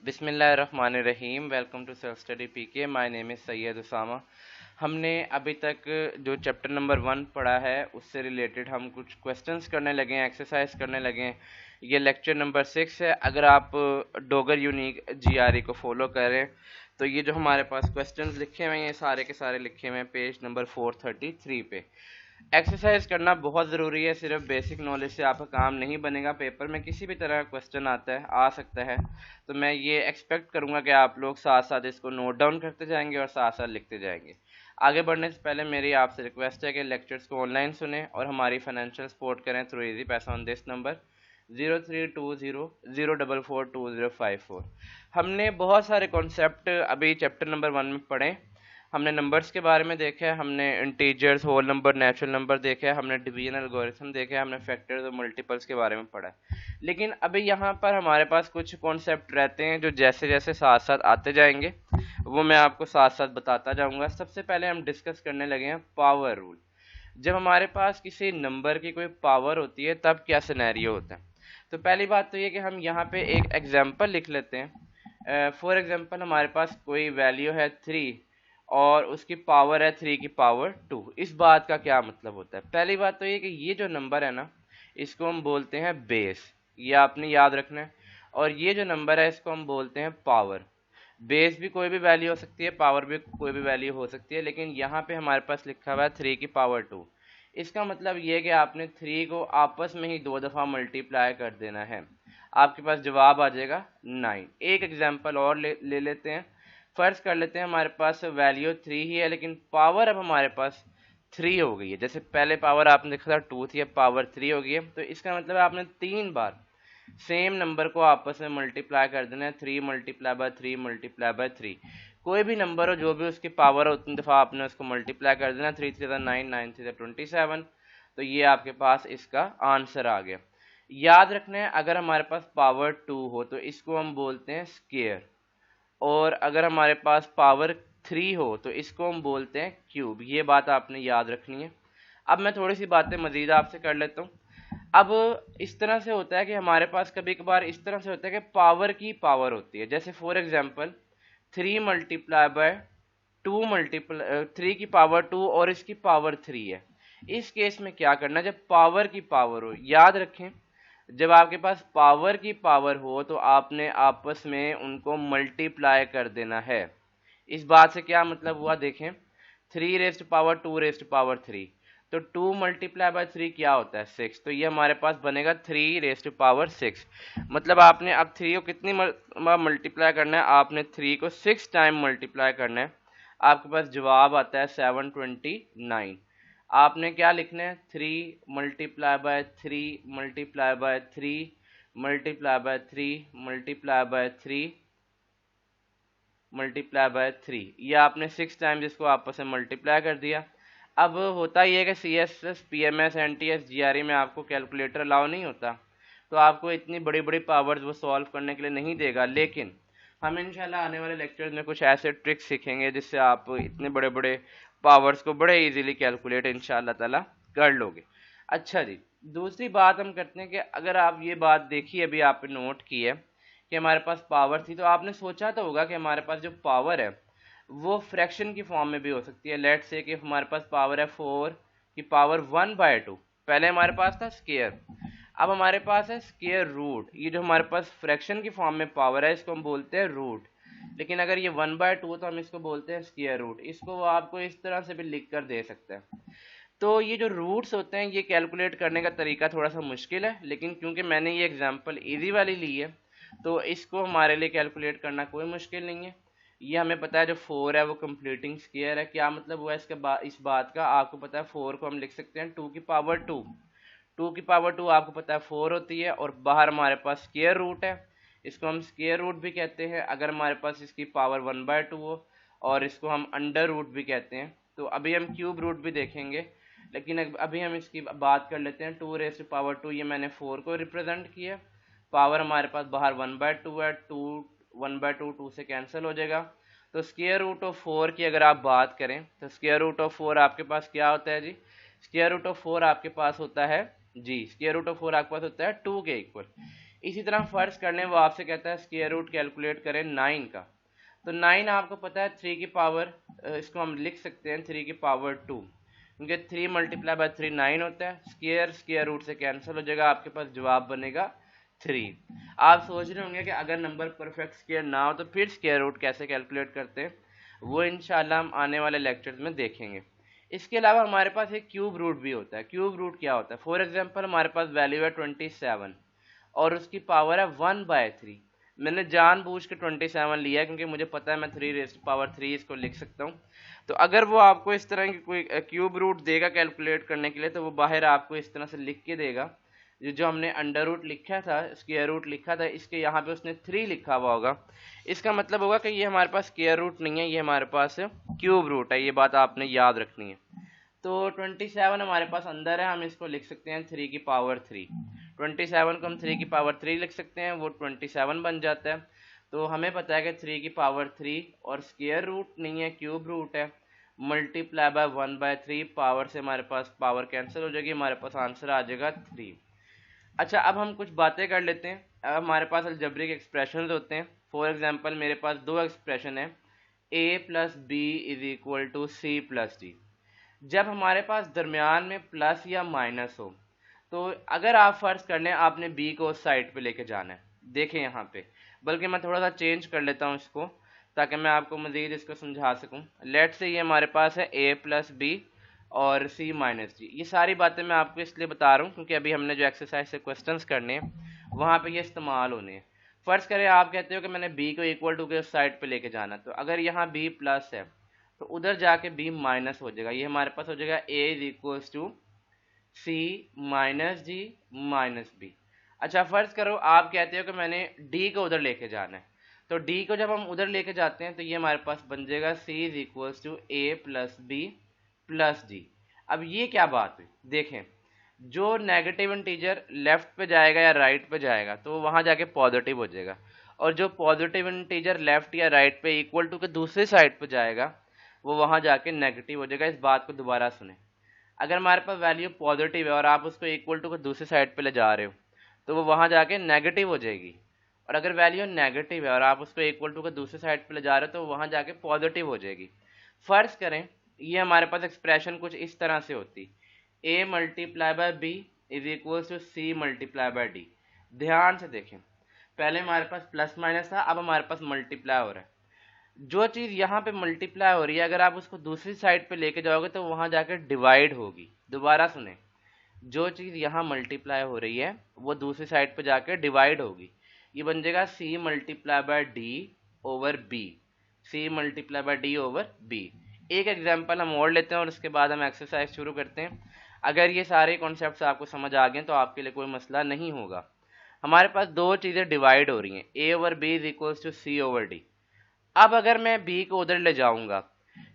बिस्मिल्लाहिर्रहमानिर्रहीम। Welcome to self study PK. My name is Syed Usama. हमने अभी तक जो चैप्टर नंबर 1 पढ़ा है उससे रिलेटेड हम कुछ क्वेश्चंस करने लगे हैं, एक्सरसाइज करने लगे हैं। ये लेक्चर नंबर 6 है। अगर आप डोगर यूनिक जीआरई को फॉलो करें तो ये जो हमारे पास क्वेश्चंस लिखे हुए हैं ये सारे के सारे लिखे हुए हैं पेज नंबर 433 पे। एक्सरसाइज करना बहुत ज़रूरी है। सिर्फ बेसिक नॉलेज से आपका काम नहीं बनेगा। पेपर में किसी भी तरह का क्वेश्चन आ सकता है, तो मैं ये एक्सपेक्ट करूंगा कि आप लोग साथ साथ इसको नोट डाउन करते जाएंगे और साथ साथ लिखते जाएंगे। आगे बढ़ने से पहले मेरी आपसे रिक्वेस्ट है कि लेक्चर्स को ऑनलाइन सुने और हमारी फाइनेंशियल सपोर्ट करें थ्रू इजी पैसा ऑन दिस नंबर 0320044205 हमने बहुत सारे कॉन्सेप्ट अभी चैप्टर नंबर 1 में पढ़े। हमने नंबर्स के बारे में देखा है, हमने integers, whole number, natural number देखे हैं, हमने डिवीजन एल्गोरिथम देखे हैं, हमने फैक्टर्स और मल्टीपल्स के बारे में पढ़ा है। लेकिन अभी यहाँ पर हमारे पास कुछ कॉन्सेप्ट रहते हैं जो जैसे जैसे साथ साथ आते जाएंगे वो मैं आपको साथ साथ बताता जाऊंगा। सबसे पहले हम डिस्कस करने लगे हैं पावर रूल। जब हमारे पास किसी नंबर की कोई पावर होती है तब क्या सिनेरियो होता है। तो पहली बात तो ये कि हम यहाँ पे एक एग्जाम्पल लिख लेते हैं। फॉर एग्जाम्पल हमारे पास कोई वैल्यू है 3 और उसकी पावर है 3 की पावर 2। इस बात का क्या मतलब होता है। पहली बात तो ये कि ये जो नंबर है ना इसको हम बोलते हैं बेस, ये आपने याद रखना है। और ये जो नंबर है इसको हम बोलते हैं पावर। बेस भी कोई भी वैल्यू हो सकती है, पावर भी कोई भी वैल्यू हो सकती है, लेकिन यहाँ पे हमारे पास लिखा हुआ है 3 की पावर 2। इसका मतलब ये है कि आपने 3 को आपस में ही 2 दफ़ा मल्टीप्लाई कर देना है, आपके पास जवाब आ जाएगा 9। एक एग्जाम्पल और ले लेते हैं। फर्ज कर लेते हैं हमारे पास वैल्यू 3 ही है लेकिन पावर अब हमारे पास 3 हो गई है। जैसे पहले पावर आपने देखा था 2 थी, अब पावर 3 हो गई है। तो इसका मतलब है आपने 3 बार सेम नंबर को आपस में मल्टीप्लाई कर देना है। 3 मल्टीप्लाई बाय 3 मल्टीप्लाई बाय 3। कोई भी नंबर हो जो भी उसकी पावर हो उतनी दफ़ा आपने उसको मल्टीप्लाई कर देना। 3 3 9, 9 3 27। तो ये आपके पास इसका आंसर आ गया। याद रखना है अगर हमारे पास पावर 2 हो तो इसको हम बोलते हैं स्क्वायर, और अगर हमारे पास पावर 3 हो तो इसको हम बोलते हैं क्यूब। ये बात आपने याद रखनी है। अब मैं थोड़ी सी बातें मजीद आपसे कर लेता हूँ। अब इस तरह से होता है कि हमारे पास कभी कभार इस तरह से होता है कि पावर की पावर होती है। जैसे for example 3 multiply by 2 multiply 3 की पावर 2 और इसकी पावर 3 है। इस केस में क्या करना, जब पावर की पावर हो, याद रखें जब आपके पास पावर की पावर हो तो आपने आपस में उनको मल्टीप्लाई कर देना है। इस बात से क्या मतलब हुआ देखें, 3 रेस्ट पावर 2 रेस्ट पावर 3, तो 2 मल्टीप्लाई बाय 3 क्या होता है 6। तो ये हमारे पास बनेगा 3 रेस्ट पावर 6। मतलब आपने अब 3 को कितनी मल्टीप्लाई करना है, आपने 3 को 6 टाइम मल्टीप्लाई करना है। आपके पास जवाब आता है 729। आपने क्या लिखना है, 3 multiply by 3 multiply by 3 multiply by 3 multiply by 3 multiply by 3। ये आपने 6 टाइम्स इसको आपस में मल्टीप्लाई कर दिया। अब होता ये है कि C S S, P M S, N T S, G R E में आपको कैलकुलेटर अलाउ नहीं होता, तो आपको इतनी बड़ी बड़ी पावर्स वो सॉल्व करने के लिए नहीं देगा। लेकिन हम इंशाल्लाह आने वाले लेक्चर्स में कुछ ऐसे ट्रिक्स सीखेंगे जिससे आप इतने बड़े बड़े पावर्स को बड़े इजीली कैलकुलेट इंशाल्लाह ताला कर लोगे। अच्छा जी, दूसरी बात हम करते हैं कि अगर आप ये बात देखिए, अभी आपने नोट की है कि हमारे पास पावर थी, तो आपने सोचा तो होगा कि हमारे पास जो पावर है वो फ्रैक्शन की फॉर्म में भी हो सकती है। लेट्स से कि हमारे पास पावर है 4 की पावर 1/2। पहले हमारे पास था स्क्वायर, अब हमारे पास है स्क्वायर रूट। ये जो हमारे पास फ्रैक्शन की फॉर्म में पावर है इसको हम बोलते हैं रूट। लेकिन अगर ये 1/2 तो हम इसको बोलते हैं स्क्वायर रूट। इसको वो आपको इस तरह से भी लिख कर दे सकता है। तो ये जो रूट्स होते हैं ये कैलकुलेट करने का तरीका थोड़ा सा मुश्किल है, लेकिन क्योंकि मैंने ये एग्जांपल इजी वाली ली है तो इसको हमारे लिए कैलकुलेट करना कोई मुश्किल नहीं है। ये हमें पता है जो 4 है वो कंप्लीटिंग स्क्वायर है। क्या मतलब हुआ इसके इस बात का, आपको पता है 4 को हम लिख सकते हैं 2 की पावर 2। 2 की पावर 2 आपको पता है 4 होती है, और बाहर हमारे पास स्क्वायर रूट है, इसको हम स्क्वायर रूट भी कहते हैं अगर हमारे पास इसकी पावर 1/2 हो, और इसको हम अंडर रूट भी कहते हैं। तो अभी हम क्यूब रूट भी देखेंगे, लेकिन अभी हम इसकी बात कर लेते हैं 2 रेज़ टू पावर 2। ये मैंने 4 को रिप्रेजेंट किया, पावर हमारे पास बाहर 1/2 है, 2 1/2 2 से कैंसिल हो जाएगा। तो स्क्वायर रूट ऑफ 4 की अगर आप बात करें तो स्क्वायर रूट ऑफ 4 आपके पास क्या होता है जी, स्क्वायर रूट ऑफ 4 आपके पास होता है जी, स्क्वायर रूट ऑफ 4 आपके पास होता है 2 के इक्वल। इसी तरह फर्ज कर लें वो आपसे कहता है स्क्वायर रूट कैलकुलेट करें 9 का, तो 9 आपको पता है 3 की पावर, इसको हम लिख सकते हैं 3 की पावर 2, क्योंकि 3 मल्टीप्लाई बाय 3 9 होता है, स्क्वायर रूट से कैंसिल हो जाएगा, आपके पास जवाब बनेगा 3। आप सोच रहे होंगे कि अगर नंबर परफेक्ट स्क्वायर ना हो तो फिर स्क्वायर रूट कैसे कैलकुलेट करते हैं, वो इंशाल्लाह हम आने वाले लेक्चर्स में देखेंगे। इसके अलावा हमारे पास एक क्यूब रूट भी होता है। क्यूब रूट क्या होता है? फॉर एग्जांपल हमारे पास वैल्यू है 27 और उसकी पावर है 1/3। मैंने जानबूझ के 27 लिया क्योंकि मुझे पता है मैं 3 इसको लिख सकता हूँ। तो अगर वो आपको इस तरह की कोई क्यूब रूट देगा कैलकुलेट करने के लिए, तो वो बाहर आपको इस तरह से लिख के देगा, जो हमने अंडर रूट लिखा था, स्क्वायर रूट लिखा था, इसके यहाँ पे उसने 3 लिखा हुआ होगा। इसका मतलब होगा कि ये हमारे पास स्क्वायर रूट नहीं है, ये हमारे पास क्यूब रूट है। ये बात आपने याद रखनी है। तो 27 हमारे पास अंदर है, हम इसको लिख सकते हैं 3 की पावर 3। 27 को हम 3 की पावर 3 लिख सकते हैं, वो 27 बन जाता है। तो हमें पता है कि 3 की पावर 3 और स्क्वायर रूट नहीं है, क्यूब रूट है, मल्टीप्लाई बाय 1/3, पावर से हमारे पास पावर कैंसिल हो जाएगी, हमारे पास आंसर आ जाएगा 3। अच्छा, अब हम कुछ बातें कर लेते हैं। अब हमारे पास अलजेब्रिक एक्सप्रेशंस होते हैं। फॉर एग्जांपल मेरे पास दो एक्सप्रेशन है, a plus B is equal to C plus D. जब हमारे पास दरमियान में प्लस या माइनस हो, तो अगर आप फर्ज कर लें आपने b को उस साइड पे लेके जाना है, देखें यहाँ पे, बल्कि मैं थोड़ा सा चेंज कर लेता हूँ इसको ताकि मैं आपको मजीद इसको समझा सकूँ। लेट से ये हमारे पास है a प्लस बी और c माइनस डी। ये सारी बातें मैं आपको इसलिए बता रहा हूँ क्योंकि अभी हमने जो एक्सरसाइज से क्वेश्चंस करने हैं वहाँ पे ये इस्तेमाल होने हैं। फर्ज करें आप कहते हो कि मैंने b को इक्वल टू के उस साइड पे लेके जाना, तो अगर यहाँ b प्लस है तो उधर जाके b माइनस हो जाएगा। ये हमारे पास हो जाएगा a is equals to c minus D minus b। अच्छा, फर्ज करो आप कहते हो कि मैंने d को उधर लेके जाना है, तो d को जब हम उधर लेके जाते हैं तो ये हमारे पास बन जाएगा c is equals to a plus B plus D. अब ये क्या बात हुई? देखें, जो नेगेटिव इंटीजर लेफ्ट पे जाएगा या राइट पे जाएगा तो वहां जाके पॉजिटिव हो जाएगा, और जो पॉजिटिव इंटीजर लेफ्ट या राइट पे इक्वल टू के दूसरी साइड पे जाएगा वो वहां जाके नेगेटिव हो जाएगा। इस बात को दोबारा सुने, अगर हमारे पास वैल्यू पॉजिटिव है और आप उसको इक्वल टू के दूसरी साइड पे ले जा रहे हो तो वो वहां जाके नेगेटिव हो जाएगी, और अगर वैल्यू नेगेटिव है और आप उसको इक्वल टू के दूसरी साइड पे ले जा रहे हो तो वहां जाके पॉजिटिव हो जाएगी। फर्ज करें ये हमारे पास एक्सप्रेशन कुछ इस तरह से होती, a multiply by B is equal to C multiply by D. ध्यान से देखें, पहले हमारे पास प्लस माइनस था, अब हमारे पास मल्टीप्लाई हो रहा है। जो चीज़ यहाँ पे मल्टीप्लाई हो रही है अगर आप उसको दूसरी साइड पे लेके जाओगे तो वहां जाकर डिवाइड होगी। दोबारा सुने, जो चीज़ यहाँ मल्टीप्लाई हो रही है वो दूसरी साइड पे जाकर डिवाइड होगी। ये बन जाएगा c multiply by D over B, c multiply by D over B. एक एग्जांपल हम और लेते हैं और उसके बाद हम एक्सरसाइज शुरू करते हैं। अगर ये सारे कॉन्सेप्ट्स आपको समझ आ गए तो आपके लिए कोई मसला नहीं होगा। हमारे पास दो चीज़ें डिवाइड हो रही हैं, a over b is equals to c over d। अब अगर मैं b को उधर ले जाऊंगा,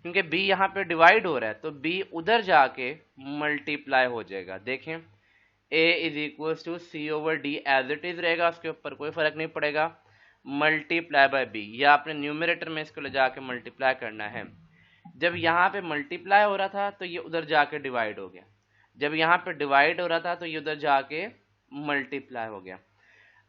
क्योंकि b यहाँ पे डिवाइड हो रहा है, तो b उधर जाके मल्टीप्लाई हो जाएगा। देखें, a is equals to C over D as it is रहेगा, उसके ऊपर कोई फर्क नहीं पड़ेगा, मल्टीप्लाई बाय b। या आपने न्यूमरेटर में इसको ले जाके मल्टीप्लाई करना है। जब यहाँ पे मल्टीप्लाई हो रहा था तो ये उधर जाके डिवाइड हो गया, जब यहाँ पे डिवाइड हो रहा था तो ये उधर जाके मल्टीप्लाई हो गया।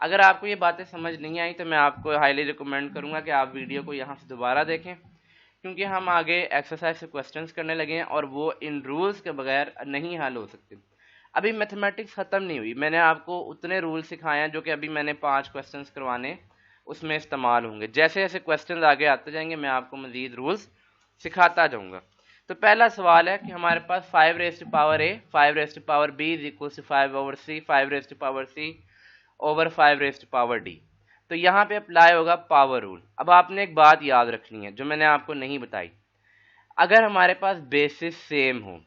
अगर आपको ये बातें समझ नहीं आई तो मैं आपको हाईली रिकमेंड करूंगा कि आप वीडियो को यहाँ से दोबारा देखें, क्योंकि हम आगे एक्सरसाइज से क्वेश्चंस करने लगे हैं और वो इन रूल्स के बगैर नहीं हल हो सकते। अभी मैथमेटिक्स ख़त्म नहीं हुई, मैंने आपको उतने रूल सिखाए हैं जो कि अभी मैंने 5 क्वेश्चंस करवाने उसमें इस्तेमाल होंगे। जैसे जैसे क्वेश्चंस आगे आते जाएंगे मैं आपको मज़ीद रूल्स सिखाता जाऊंगा। तो पहला सवाल है कि हमारे पास 5 raise to power a 5 raise to power b is equal to 5 over c 5 raise to power c over 5 raise to power d। तो यहाँ पे अप्लाई होगा पावर रूल। अब आपने एक बात याद रखनी है जो मैंने आपको नहीं बताई, अगर हमारे पास बेसिस सेम हो,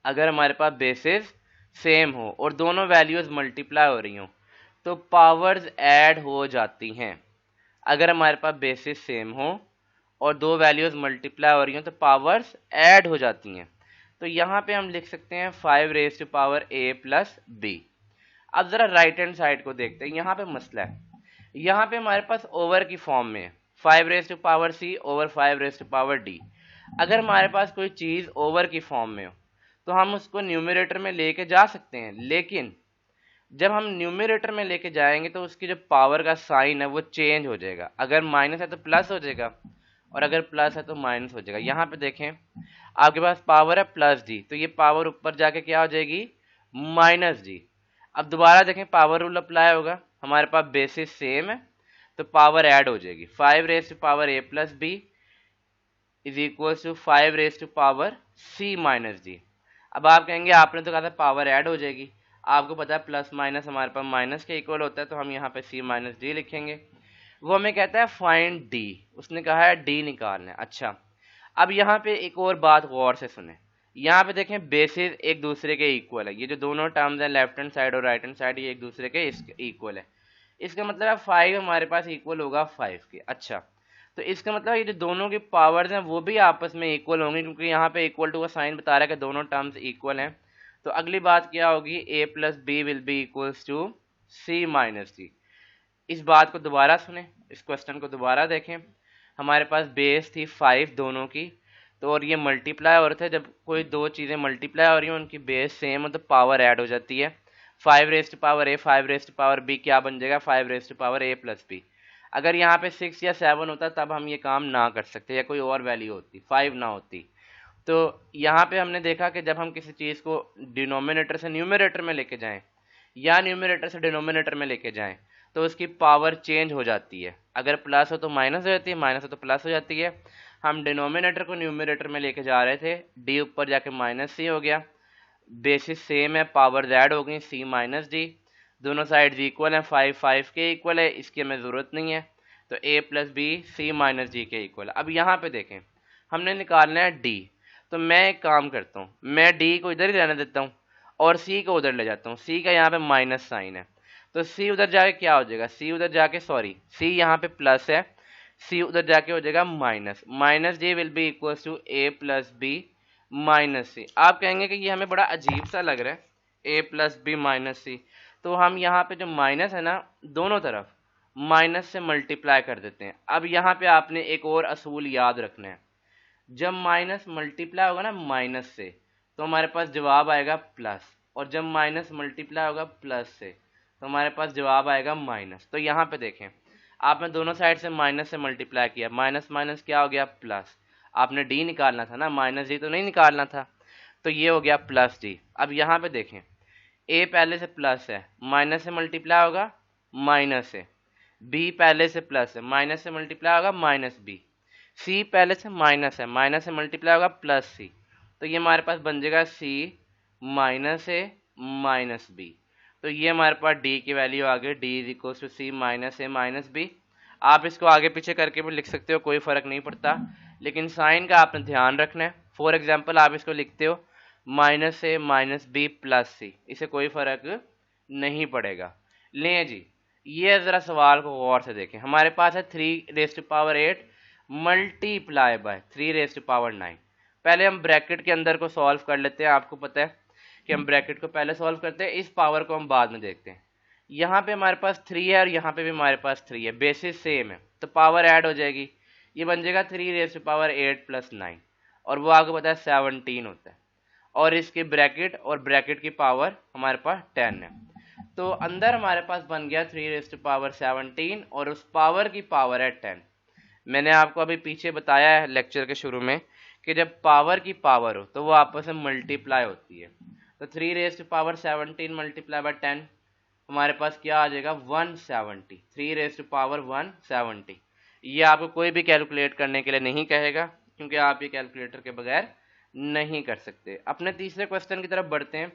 अगर हमारे पास बेसिस सेम हो और दोनों वैल्यूज मल्टीप्लाई हो रही हो तो पावर्स ऐड हो जाती हैं। अगर हमारे पास बेसिस सेम हो और दो वैल्यूज मल्टीप्लाई हो रही हो तो पावर्स ऐड हो जाती हैं। तो यहाँ पे हम लिख सकते हैं 5 raise to power a plus b। अब जरा राइट हैंड साइड को देखते हैं, यहाँ पे मसला है, यहाँ पे हमारे पास ओवर की फॉर्म में है 5 raise to power c over 5 raise to power d। अगर हमारे पास कोई चीज़ ओवर की फॉर्म में हो तो हम उसको न्यूमरेटर में लेके जा सकते हैं, लेकिन जब हम न्यूमरेटर में लेके जाएंगे तो उसकी जो पावर का साइन है वो चेंज हो जाएगा। अगर माइनस है तो प्लस हो जाएगा, और अगर प्लस है तो माइनस हो जाएगा। यहाँ पे देखें आपके पास पावर है प्लस डी, तो ये पावर ऊपर जाके क्या हो जाएगी, माइनस डी। अब दोबारा देखें पावर रूल अप्लाई होगा, हमारे पास बेसिस सेम है तो पावर ऐड हो जाएगी। 5 raise to power A plus B is equal to 5 raise to power C minus D. अब आप कहेंगे आपने तो कहा था पावर ऐड हो जाएगी, आपको पता है प्लस माइनस हमारे पास माइनस के इक्वल होता है, तो हम यहाँ पे सी माइनस डी लिखेंगे। वो हमें कहता है फाइंड डी, उसने कहा है डी निकालना है। अच्छा, अब यहाँ पे एक और बात गौर से सुने, यहाँ पे देखें बेसिस एक दूसरे के इक्वल है, ये जो दोनों टर्म्स हैं लेफ्ट हैंड साइड और राइट हैंड साइड ये एक दूसरे के इक्वल है। इसका मतलब है 5 हमारे पास इक्वल होगा 5 के। अच्छा, तो इसका मतलब ये जो दोनों की पावर्स हैं वो भी आपस में इक्वल होंगी, क्योंकि यहाँ पे इक्वल टू का साइन बता रहा है कि दोनों टर्म्स इक्वल हैं। तो अगली बात क्या होगी, A plus B will be equals to C minus D. इस बात को दोबारा सुने, इस क्वेश्चन को दोबारा देखें। हमारे पास बेस थी 5 दोनों की, तो और ये मल्टीप्लाई हो रहे थे। जब कोई दो चीज़ें मल्टीप्लाई हो रही हैं उनकी बेस सेम हो तो पावर ऐड हो जाती है। 5 raise to power A 5 raise to power B क्या बन जाएगा, 5 raise to power A plus B. अगर यहाँ पे 6 या 7 होता तब हम ये काम ना कर सकते, या कोई और वैल्यू होती 5 ना होती। तो यहाँ पे हमने देखा कि जब हम किसी चीज़ को डिनोमिनेटर से न्यूमरेटर में लेके जाएं या न्यूमरेटर से डिनोमिनेटर में लेके जाएं तो उसकी पावर चेंज हो जाती है। अगर प्लस हो तो माइनस हो जाती है, माइनस हो तो प्लस हो जाती है। हम डिनोमिनेटर को न्यूमरेटर में लेके जा रहे थे, डी ऊपर जाके माइनस सी हो गया, बेसिस सेम है, पावर ऐड हो गई सी माइनस डी, दोनों साइड इक्वल हैं, 5 5 के इक्वल है, इसकी हमें ज़रूरत नहीं है। तो A plus B C minus D के इक्वल। अब यहाँ पे देखें हमने निकालना है डी, तो मैं एक काम करता हूँ, मैं डी को इधर ही रहने देता हूँ और सी को उधर ले जाता हूँ। सी का यहाँ पे माइनस साइन है, तो सी उधर जाके क्या हो जाएगा, सी उधर जाके सॉरी सी यहाँ पे प्लस है, सी उधर जाके हो जाएगा minus. Minus D will be equal to A plus B minus C. आप कहेंगे कि ये हमें बड़ा अजीब सा लग रहा है, ए प्लस बी माइनस सी। तो हम यहाँ पे जो माइनस है ना, दोनों तरफ माइनस से मल्टीप्लाई कर देते हैं। अब यहाँ पे आपने एक और असूल याद रखना है, जब माइनस मल्टीप्लाई होगा ना माइनस से तो हमारे पास जवाब आएगा प्लस, और जब माइनस मल्टीप्लाई होगा प्लस से तो हमारे पास जवाब आएगा माइनस। तो यहाँ पे देखें आपने दोनों साइड से माइनस से मल्टीप्लाई किया, माइनस माइनस क्या हो गया प्लस। आपने डी निकालना था ना, माइनस डी तो नहीं निकालना था, तो ये हो गया प्लस डी। अब यहाँ पे देखें ए पहले से प्लस है, माइनस से मल्टीप्लाई होगा माइनस से, बी पहले से प्लस है, माइनस से मल्टीप्लाई होगा माइनस बी, सी पहले से माइनस है, माइनस से मल्टीप्लाई होगा प्लस सी। तो ये हमारे पास बन जाएगा C minus A minus B. तो ये हमारे पास डी की वैल्यू आ गई, D is equal to C minus A minus B. आप इसको आगे पीछे करके भी लिख सकते हो, कोई फर्क नहीं पड़ता, लेकिन साइन का आपने ध्यान रखना है। फॉर एग्जाम्पल आप इसको लिखते हो minus A minus B plus सी, इसे कोई फर्क नहीं पड़ेगा। लें जी, ये जरा सवाल को गौर से देखें। हमारे पास है 3 raise to power 8 multiply by 3 raise to power 9। पहले हम ब्रैकेट के अंदर को सॉल्व कर लेते हैं। आपको पता है कि हम ब्रैकेट को पहले सॉल्व करते हैं, इस पावर को हम बाद में देखते हैं। यहाँ पे हमारे पास 3 है और यहाँ पे भी हमारे पास 3 है, बेसिस सेम है तो पावर ऐड हो जाएगी, ये बन जाएगा 3 रेज टू पावर 8 प्लस 9, और वो आपको पता है 17 होता है, और इसकी ब्रैकेट और ब्रैकेट की पावर हमारे पास 10 है। तो अंदर हमारे पास बन गया 3 रेज टू पावर 17 और उस पावर की पावर है 10। मैंने आपको अभी पीछे बताया है लेक्चर के शुरू में कि जब पावर की पावर हो तो वो आपस में मल्टीप्लाई होती है। तो 3 raise to power 17 multiply by 10 हमारे पास क्या आ जाएगा 170। 3 रेज टू पावर 170। ये आपको कोई भी कैलकुलेट करने के लिए नहीं कहेगा, क्योंकि आप ये कैलकुलेटर के बगैर नहीं कर सकते। अपने तीसरे क्वेश्चन की तरफ बढ़ते हैं।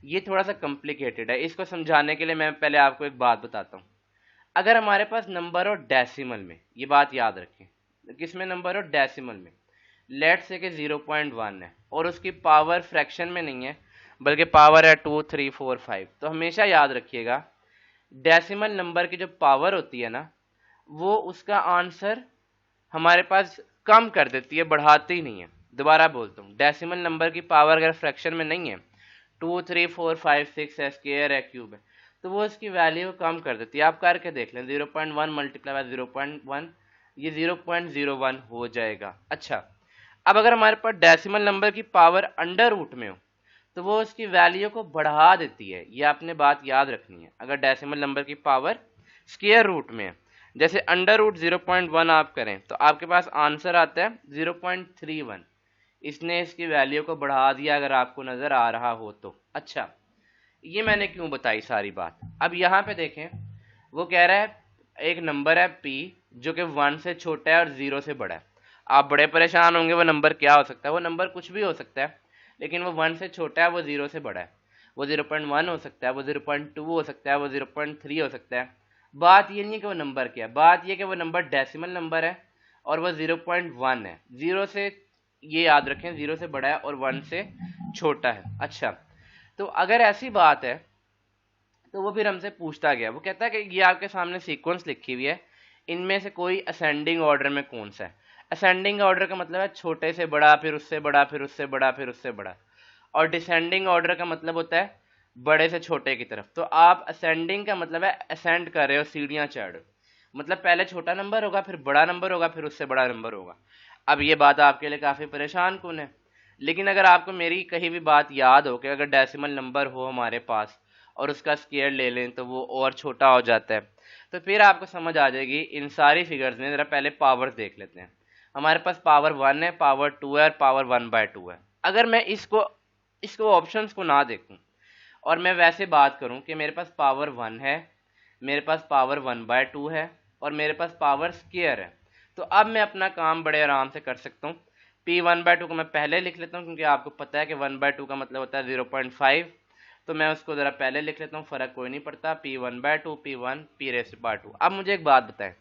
ये थोड़ा सा कॉम्प्लिकेटेड है, इसको समझाने के लिए मैं पहले आपको एक बात बताता हूँ। अगर हमारे पास नंबर हो डेसिमल में, ये बात याद रखें, किस में नंबर हो डेसिमल में, लेट से कि 0.1 है और उसकी पावर फ्रैक्शन में नहीं है बल्कि पावर है 2 3 4 5, तो हमेशा याद रखिएगा डेसिमल नंबर की जो पावर होती है ना, वो उसका आंसर हमारे पास कम कर देती है, बढ़ाती नहीं है। दोबारा बोलता हूँ, डेसिमल नंबर की पावर अगर फ्रैक्शन में नहीं है 2 3 4 5 6 है, स्क्वायर है, क्यूब है, तो वो इसकी वैल्यू कम कर देती है। आप करके देख लें 0.1 मल्टीप्लाई बाय 0.1, ये 0.01 हो जाएगा। अच्छा, अब अगर हमारे पास डेसिमल नंबर की पावर अंडर रूट में हो तो वो उसकी वैल्यू को बढ़ा देती है। ये आपने बात याद रखनी है अगर डेसिमल नंबर की पावर स्क्वायर रूट में है। जैसे अंडर रूट 0.1 आप करें तो आपके पास आंसर आता है 0.31। इसने इसकी वैल्यू को बढ़ा दिया अगर आपको नजर आ रहा हो तो। अच्छा, ये मैंने क्यों बताई सारी बात। अब यहाँ पे देखें, वो कह रहा है एक नंबर है p जो कि 1 से छोटा है और 0 से बड़ा है। आप बड़े परेशान होंगे वो नंबर क्या हो सकता है। वो नंबर कुछ भी हो सकता है, लेकिन वो 1 से छोटा है, वो 0 से बड़ा है। वो 0.1 हो सकता है, वो 0.2 हो सकता है, वो 0.3 हो सकता है। बात ये नहीं है कि वो नंबर क्या है, बात ये कि वो नंबर डेसिमल नंबर है और वो 0.1 है। 0 से, ये याद रखें, 0 से बड़ा है और 1 से छोटा है। अच्छा, तो अगर ऐसी बात है तो वो फिर हमसे पूछता गया, वो कहता है कि ये आपके सामने सीक्वेंस लिखी हुई है, इनमें से कोई असेंडिंग ऑर्डर में कौन सा है। असेंडिंग ऑर्डर का मतलब है छोटे से बड़ा, फिर उससे बड़ा, फिर उससे बड़ा, फिर उससे बड़ा। और डिसेंडिंग ऑर्डर का मतलब होता है बड़े से छोटे की तरफ। तो आप असेंडिंग का मतलब है असेंड कर रहे हो, सीढ़ियां चढ़ रहे हो। मतलब पहले छोटा नंबर होगा, फिर बड़ा नंबर होगा, फिर उससे बड़ा नंबर होगा। अब ये बात आपके लिए काफी परेशान कौन है, लेकिन अगर आपको मेरी कहीं भी बात याद हो कि अगर डेसिमल नंबर हो हमारे पास और उसका स्क्वायर ले लें तो वो और छोटा हो जाता है, तो फिर आपको समझ आ जाएगी इन सारी फिगर्स में। जरा पहले पावर देख लेते हैं। हमारे पास पावर 1 है, पावर 2 है और पावर 1/2 है। अगर मैं इसको इसको ऑप्शंस को ना देखूं और मैं वैसे बात करूं कि मेरे पास पावर 1 है, मेरे पास पावर 1/2 है और मेरे पास पावर स्क्वायर है, तो अब मैं अपना काम बड़े आराम से कर सकता हूँ। पी 1/2 को मैं पहले लिख लेता हूँ, क्योंकि आपको पता है कि 1/2 का मतलब होता है 0.5। तो मैं उसको ज़रा पहले लिख लेता हूँ, फ़र्क कोई नहीं पड़ता। P1/2, P1, P⁻²। अब मुझे एक बात बताएं,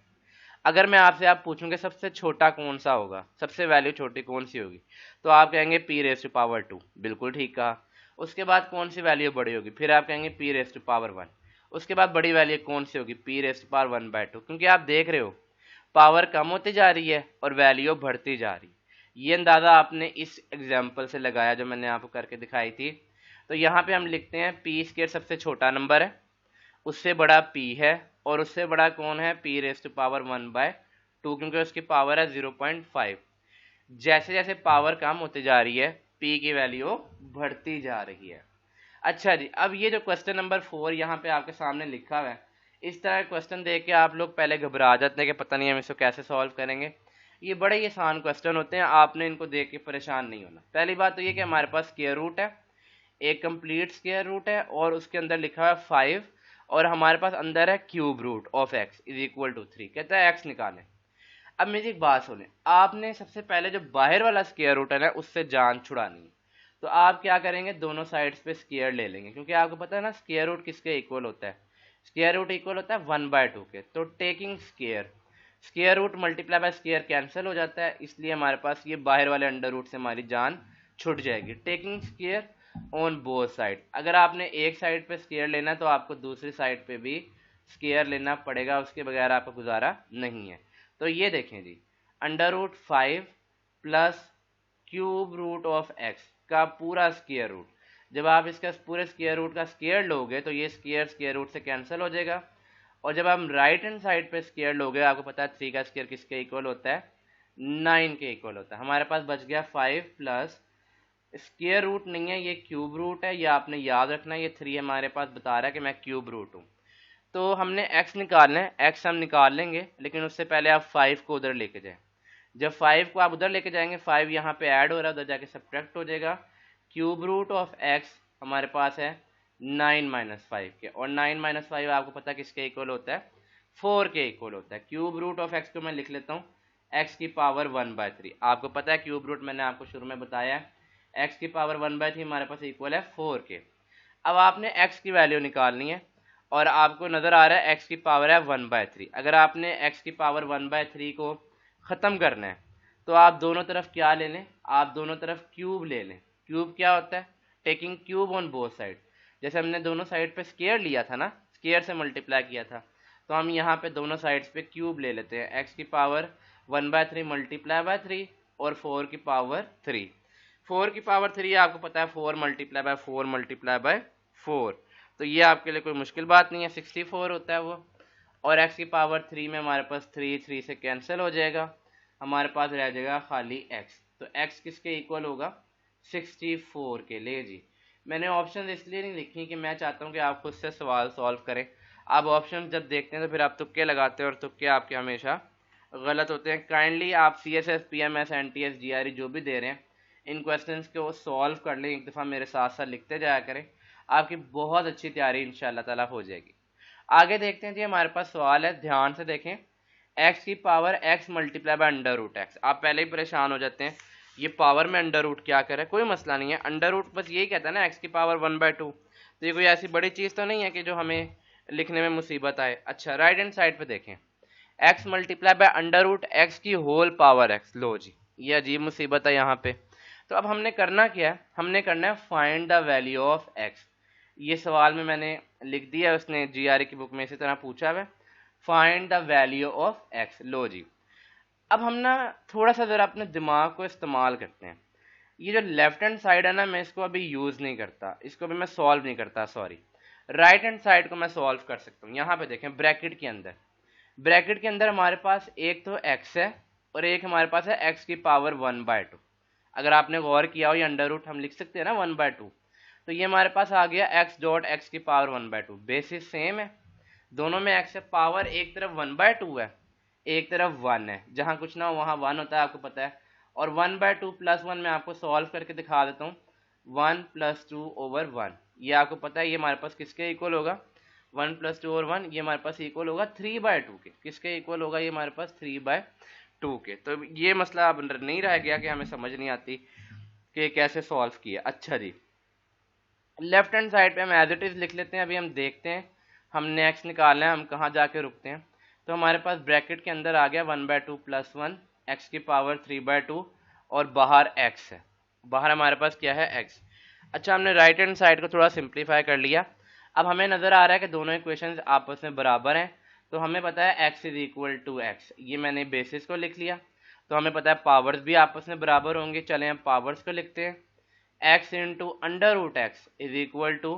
अगर मैं आपसे आप पूछूंगे सबसे छोटा कौन सा होगा, सबसे वैल्यू छोटी कौन सी होगी, तो आप कहेंगे P⁻²। बिल्कुल ठीक कहा। उसके बाद कौन सी वैल्यू बड़ी होगी, फिर आप कहेंगे P⁻1। उसके बाद बड़ी वैल्यू कौन सी होगी, P⁻1/2। क्योंकि आप देख रहे हो पावर कम होती जा रही है और वैल्यू बढ़ती जा रही है। ये अंदाजा आपने इस एग्जाम्पल से लगाया जो मैंने आपको करके दिखाई थी। तो यहाँ पे हम लिखते हैं p² सबसे छोटा नंबर है, उससे बड़ा p है और उससे बड़ा कौन है, P⁻1/2, क्योंकि उसकी पावर है 0.5। जैसे जैसे पावर कम होती जा रही है p की वैल्यू बढ़ती जा रही है। अच्छा जी, अब ये जो क्वेश्चन नंबर 4 यहाँ पे आपके सामने लिखा हुआ है, इस तरह का क्वेश्चन देख के आप लोग पहले घबरा जाते हैं कि पता नहीं हम इसको कैसे सॉल्व करेंगे। ये बड़े ही आसान क्वेश्चन होते हैं, आपने इनको देख के परेशान नहीं होना। पहली बात तो ये कि हमारे पास स्क्वायर रूट है, एक कंप्लीट स्क्वायर रूट है और उसके अंदर लिखा है 5 और हमारे पास अंदर है cube root of x is equal to 3। कहता है x निकालें। अब मेरी एक बात सुने, आपने सबसे पहले जो बाहर वाला स्क्वायर रूट है ना उससे जान छुड़ानी है। तो आप क्या करेंगे, दोनों साइड्स पे स्क्वायर ले लेंगे, क्योंकि आपको पता है ना स्क्वायर रूट किसके इक्वल होता है, स्क्वायर रूट इक्वल होता है 1/2 के। तो taking square, square root multiply by square cancel हो जाता है, इसलिए हमारे पास ये बाहर वाले अंडर रूट से हमारी जान छुट जाएगी। Taking square on both side, अगर आपने एक साइड पे स्क्वायर लेना है तो आपको दूसरी साइड पे भी स्क्वायर लेना पड़ेगा, उसके बगैर आपका गुजारा नहीं है। तो ये देखें जी, √5 plus cube root of x का पूरा स्क्वायर रूट। जब आप इसका पूरे स्क्वायर रूट का स्क्वायर लोगे तो ये स्क्वायर स्क्वायर रूट से कैंसिल हो जाएगा, और जब आप राइट हैंड साइड पे स्क्वायर लोगे, आपको पता है 3 का स्क्वायर किसके इक्वल होता है, 9 के इक्वल होता है। हमारे पास बच गया 5 प्लस स्क्वायर रूट नहीं है, ये क्यूब रूट है, ये आपने याद रखना है। ये 3 हमारे पास बता रहा है कि मैं क्यूब रूट हूँ। तो हमने x निकालना है, x हम निकाल लेंगे, लेकिन उससे पहले आप 5 को उधर लेके जाएं। जब 5 को आप उधर लेके जाएंगे, 5 यहाँ पे ऐड हो रहा है, उधर जाके सब्ट्रैक्ट हो जाएगा। क्यूब रूट ऑफ x हमारे पास है 9 - 5 के, और 9 - 5 आपको पता है किसके इक्वल होता है, 4 के इक्वल होता है। क्यूब रूट ऑफ x को मैं लिख लेता हूँ x की पावर 1/3। आपको पता है क्यूब रूट मैंने आपको शुरू में बताया है, x की पावर 1/3 हमारे पास इक्वल है 4 के। अब आपने x की वैल्यू निकालनी है और आपको नजर आ रहा है x की पावर है 1/3। अगर आपने x की पावर 1/3 को ख़त्म करना है तो आप दोनों तरफ क्या ले लें, आप दोनों तरफ क्यूब ले लें। क्यूब क्या होता है, taking cube on both side. जैसे हमने दोनों साइड पे स्क्वायर लिया था ना, स्क्वायर से मल्टीप्लाई किया था, तो हम यहाँ पे दोनों साइड्स पे क्यूब ले लेते हैं। x की पावर 1/3 मल्टीप्लाई बाय 3 और 4 की पावर 3। 4 की पावर 3 आपको पता है 4 मल्टीप्लाई बाय 4 मल्टीप्लाई बाय 4, तो ये आपके लिए कोई मुश्किल बात नहीं है, 64 होता है वो। और x की पावर 3 में हमारे पास 3 से कैंसिल हो जाएगा, हमारे पास रह जाएगा खाली x। तो x किसके इक्वल होगा, 64 के। ले जी, मैंने ऑप्शन इसलिए नहीं लिखी कि मैं चाहता हूँ कि आप खुद से सवाल सॉल्व करें। आप ऑप्शन जब देखते हैं तो फिर आप तुक्के लगाते हैं और तुक्के आपके हमेशा गलत होते हैं। काइंडली आप CSS PMS NTS GRE जो भी दे रहे हैं इन क्वेश्चंस को सॉल्व कर लें, एक दफ़ा मेरे साथ साथ लिखते जाया करें, आपकी बहुत अच्छी तैयारी इंशाल्लाह ताला हो जाएगी। आगे देखते हैं जी, हमारे पास सवाल है, ध्यान से देखें। x की power x multiply by under root X. आप पहले ही परेशान हो जाते हैं, ये पावर में अंडर रूट क्या करे, कोई मसला नहीं है, अंडर रूट बस यही कहता है ना x की पावर 1/2। तो ये कोई ऐसी बड़ी चीज़ तो नहीं है कि जो हमें लिखने में मुसीबत आए। अच्छा, राइट हैंड साइड पे देखें, x multiply by under root X की होल पावर x। लो जी, ये अजीब मुसीबत है यहाँ पे। तो अब हमने करना क्या है, हमने करना है find the value of x। ये सवाल में मैंने लिख दिया, उसने GRE की बुक में इसी तरह पूछा है, find the value of x। लो जी, अब हम ना थोड़ा सा ज़रा अपने दिमाग को इस्तेमाल करते हैं। ये जो लेफ्ट हैंड साइड है ना, मैं इसको अभी यूज़ नहीं करता, इसको अभी मैं सॉल्व नहीं करता, सॉरी। राइट हैंड साइड को मैं सॉल्व कर सकता हूँ। यहाँ पे देखें, ब्रैकेट के अंदर, ब्रैकेट के अंदर हमारे पास एक तो x है और एक हमारे पास है x की पावर 1/2। अगर आपने गौर किया हो, ये अंडर रूट हम लिख सकते हैं ना 1/2। तो ये हमारे पास आ गया x डॉट x की पावर 1/2। बेसिस सेम है, दोनों में x है, पावर एक तरफ 1/2 है, एक तरफ 1 है, जहाँ कुछ ना हो वहाँ 1 होता है, आपको पता है। और 1/2 + 1 मैं आपको सॉल्व करके दिखा देता हूँ, 1 + 2/1। ये आपको पता है, ये हमारे पास किसके इक्वल होगा, 1 + 2/1, ये हमारे पास इक्वल होगा 3/2 के। किसके इक्वल होगा, ये हमारे पास 3/2 के। तो ये मसला अब नहीं रह गया कि हमें समझ नहीं आती कि कैसे सॉल्व किया। अच्छा जी, लेफ्ट हैंड साइड पे हम एज इट इज़ लिख लेते हैं। अभी हम देखते हैं, हमने x निकालना है, हम कहाँ जाके रुकते हैं। तो हमारे पास ब्रैकेट के अंदर आ गया 1/2 + 1 x की पावर 3/2 और बाहर x है, बाहर हमारे पास क्या है, x। अच्छा, हमने राइट हैंड साइड को थोड़ा सिंप्लीफाई कर लिया। अब हमें नज़र आ रहा है कि दोनों इक्वेशंस आपस में बराबर हैं। तो हमें पता है x = x, ये मैंने बेसिस को लिख लिया। तो हमें पता है पावर्स भी आपस में बराबर होंगे। चलें हम पावर्स को लिखते हैं, x into under root X is equal to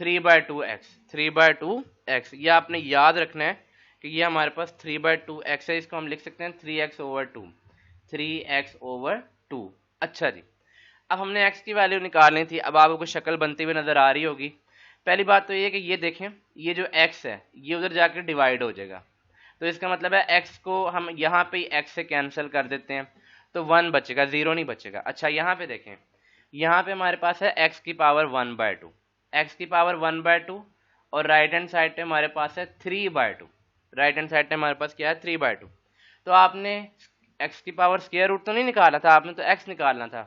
3/2x। 3/2x, ये आपने याद रखना है कि ये हमारे पास 3/2x है, इसको हम लिख सकते हैं 3x/2, 3x/2। अच्छा जी, अब हमने x की वैल्यू निकालनी थी। अब आपको शक्ल बनती हुई नजर आ रही होगी। पहली बात तो ये कि ये देखें, ये जो x है ये उधर जाकर डिवाइड हो जाएगा। तो इसका मतलब है x को हम यहाँ पे x से कैंसिल कर देते हैं, तो 1 बचेगा, 0 नहीं बचेगा। अच्छा, यहाँ पे देखें, यहाँ पे हमारे पास है x की पावर 1/2, x की पावर 1/2, और राइट हैंड साइड पे हमारे पास है 3/2। राइट हैंड साइड पे हमारे पास क्या है, 3/2। तो आपने x की पावर स्क्वायर रूट तो नहीं निकाला था, आपने तो x निकालना था।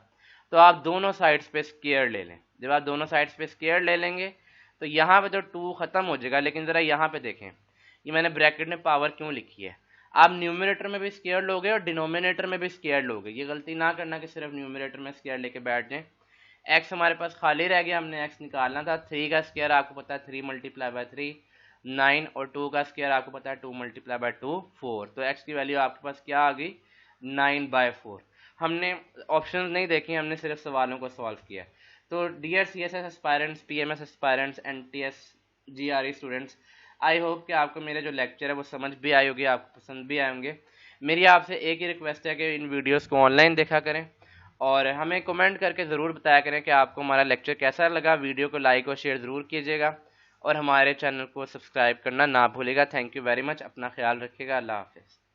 तो आप दोनों साइड्स पे स्क्वायर ले लें। जब आप दोनों साइड्स पे स्क्वायर ले लेंगे तो यहाँ पे तो 2 खत्म हो जाएगा। लेकिन ज़रा यहाँ पे देखें, ये मैंने ब्रैकेट में पावर क्यों लिखी है। आप न्यूमरेटर में भी स्क्वायर लोगे और डिनोमिनेटर में भी स्क्वायर लोगे, ये गलती ना करना कि सिर्फ न्यूमरेटर में स्क्वायर लेके बैठ जाएं। x हमारे पास खाली रह गया, हमने x निकालना था। 3 का स्क्वायर आपको पता है 3 × 3, 9, और 2 का स्क्वायर आपको पता है 2 × 2, 4। तो x की वैल्यू आपके पास क्या आ गई, 9/4। हमने ऑप्शन नहीं देखी, हमने सिर्फ सवालों को सॉल्व किया। तो dear CSS aspirants, PMS aspirants, NTS GRE students, I hope कि आपको मेरे जो लेक्चर है वो समझ भी आई होगी, आपको पसंद भी आए होंगे। मेरी आपसे एक ही रिक्वेस्ट है कि इन वीडियोस को ऑनलाइन देखा करें और हमें कमेंट करके ज़रूर बताया करें कि आपको हमारा लेक्चर कैसा लगा। वीडियो को लाइक और शेयर ज़रूर कीजिएगा और हमारे चैनल को सब्सक्राइब करना ना भूलिएगा। थैंक यू वेरी मच, अपना ख्याल रखिएगा, अल्लाह हाफिज़।